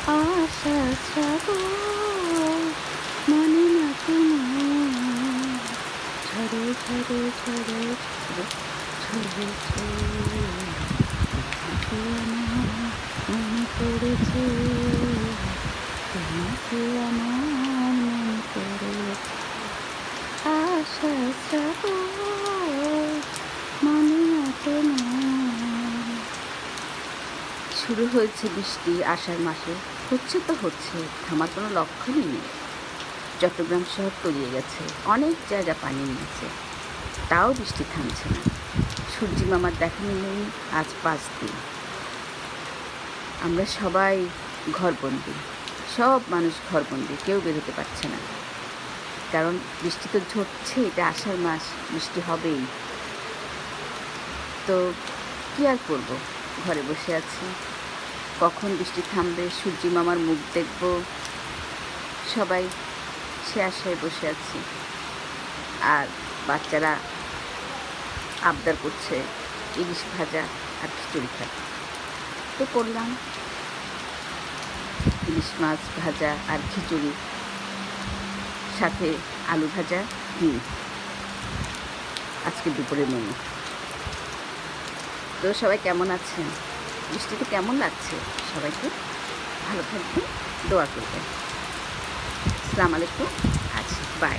আশা শ্রাবণ মনে না তোমার ঝরে ঝরে ঝরে ঝরে ঝরে ঝরে তোমাকে আমার মনে পড়েছে, তোমাকে আমার মনে পড়েছে। আশা শ্রাবণ মনে না তোমার। শুরু হয়েছে বৃষ্টি আষাঢ় মাসে, হচ্ছে তো হচ্ছে, থামার কোনো লক্ষণই নেই। চট্টগ্রাম শহর তলিয়ে গেছে, অনেক জায়গা পানি নিয়েছে, তাও বৃষ্টি থামছে না। সূর্যি মামার দেখা নেই আজ 5 দিন। আমরা সবাই ঘরবন্দি, সব মানুষ ঘরবন্দি, কেউ বেরোতে পারছে না। কারণ বৃষ্টি তো ঝরছে, এটা আষাঢ় মাস, বৃষ্টি হবেই। তো কী আর করব, ঘরে বসে আছি। কখন বৃষ্টি থামবে, সূর্যি মামার মুখ দেখব, সবাই সে আশায় বসে আছি। আর বাচ্চারা আবদার করছে ইলিশ ভাজা আর খিচুড়ি খাবে, তো করলাম ইলিশ মাছ ভাজা আর খিচুড়ি, সাথে আলু ভাজা, ডিম, আজকে দুপুরের মেনু। তো সবাই কেমন আছেন? বৃষ্টিতে কেমন লাগছে? সবাইকে ভালো থাকবেন, দোয়া করবেন। আসসালামু আলাইকুম, আছি, বাই।